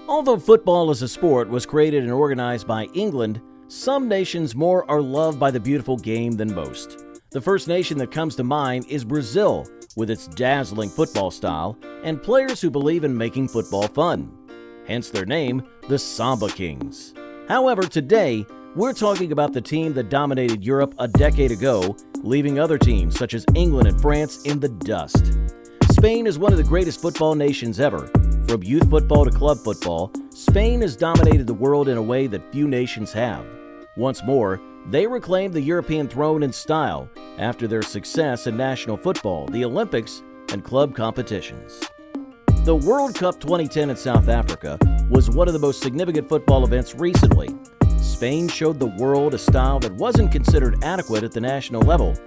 Although football as a sport was created and organized by England, some nations more are loved by the beautiful game than most. The first nation that comes to mind is Brazil, with its dazzling football style and players who believe in making football fun. Hence their name, the Samba Kings. However, today, we're talking about the team that dominated Europe a decade ago, leaving other teams such as England and France in the dust. Spain is one of the greatest football nations ever. From youth football to club football, Spain has dominated the world in a way that few nations have. Once more, they reclaimed the European throne in style after their success in national football, the Olympics, and club competitions. The World Cup 2010 in South Africa was one of the most significant football events recently. Spain showed the world a style that wasn't considered adequate at the national level.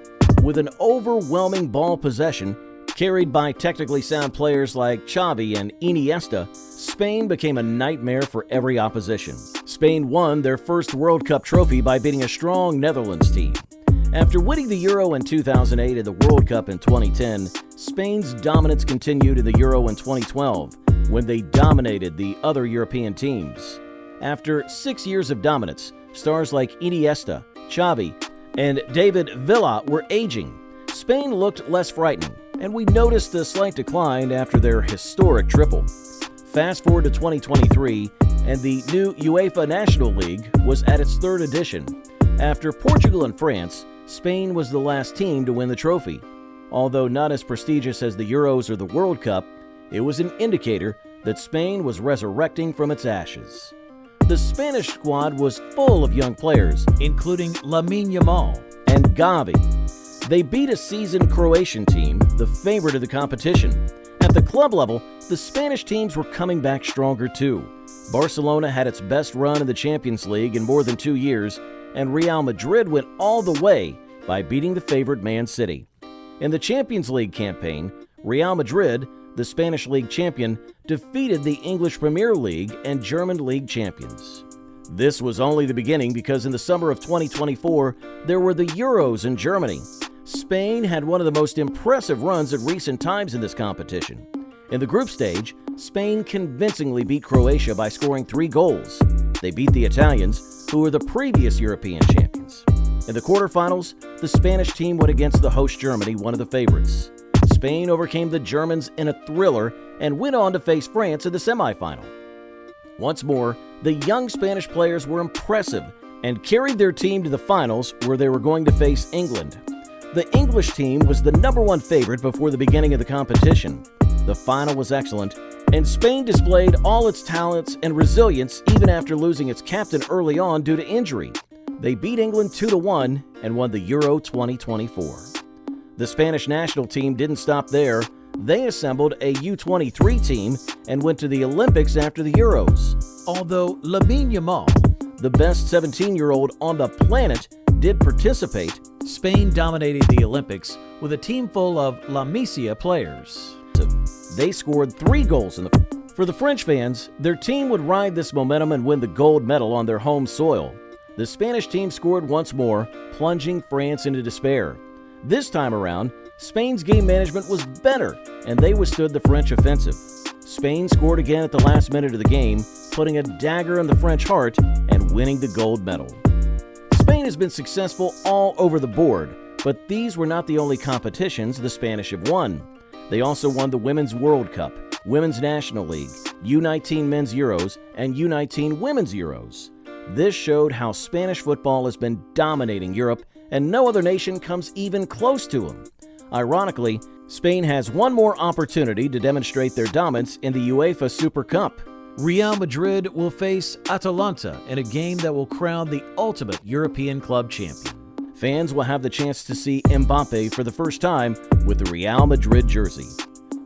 With an overwhelming ball possession, carried by technically sound players like Xavi and Iniesta, Spain became a nightmare for every opposition. Spain won their first World Cup trophy by beating a strong Netherlands team. After winning the Euro in 2008 and the World Cup in 2010, Spain's dominance continued in the Euro in 2012, when they dominated the other European teams. After 6 years of dominance, stars like Iniesta, Xavi, and David Villa were aging. Spain looked less frightening, and we noticed a slight decline after their historic triple. Fast forward to 2023, and the new UEFA National League was at its third edition. After Portugal and France, Spain was the last team to win the trophy. Although not as prestigious as the Euros or the World Cup, it was an indicator that Spain was resurrecting from its ashes. The Spanish squad was full of young players, including Lamine Yamal and Gavi. They beat a seasoned Croatian team, the favorite of the competition. At the club level, the Spanish teams were coming back stronger too. Barcelona had its best run in the Champions League in more than 2 years, and Real Madrid went all the way by beating the favorite Man City. In the Champions League campaign, Real Madrid, the Spanish league champion, defeated the English Premier League and German league champions. This was only the beginning because in the summer of 2024, there were the Euros in Germany. Spain had one of the most impressive runs in recent times in this competition. In the group stage, Spain convincingly beat Croatia by scoring 3 goals. They beat the Italians, who were the previous European champions. In the quarterfinals, the Spanish team went against the host Germany, one of the favorites. Spain overcame the Germans in a thriller and went on to face France in the semifinal. Once more, the young Spanish players were impressive and carried their team to the finals where they were going to face England. The English team was the #1 favorite before the beginning of the competition. The final was excellent, and Spain displayed all its talents and resilience even after losing its captain early on due to injury. They beat England 2-1 and won the Euro 2024. The Spanish national team didn't stop there. They assembled a U23 team and went to the Olympics after the Euros. Although Lamine Yamal, the best 17-year-old on the planet, did participate, Spain dominated the Olympics with a team full of La Masia players. They scored 3 goals in the. For the French fans, their team would ride this momentum and win the gold medal on their home soil. The Spanish team scored once more, plunging France into despair. This time around, Spain's game management was better, and they withstood the French offensive. Spain scored again at the last minute of the game, putting a dagger in the French heart and winning the gold medal. Spain has been successful all over the board, but these were not the only competitions the Spanish have won. They also won the Women's World Cup, Women's National League, U19 Men's Euros, and U19 Women's Euros. This showed how Spanish football has been dominating Europe, and no other nation comes even close to them. Ironically, Spain has one more opportunity to demonstrate their dominance in the UEFA Super Cup. Real Madrid will face Atalanta in a game that will crown the ultimate European club champion. Fans will have the chance to see Mbappe for the first time with the Real Madrid jersey.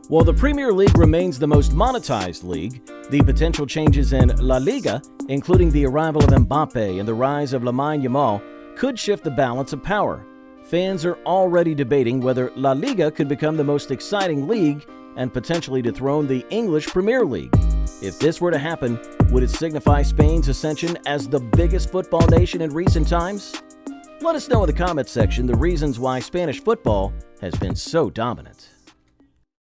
While the Premier League remains the most monetized league, the potential changes in La Liga, including the arrival of Mbappe and the rise of Lamine Yamal, could shift the balance of power. Fans are already debating whether La Liga could become the most exciting league and potentially dethrone the English Premier League. If this were to happen, would it signify Spain's ascension as the biggest football nation in recent times? Let us know in the comments section the reasons why Spanish football has been so dominant.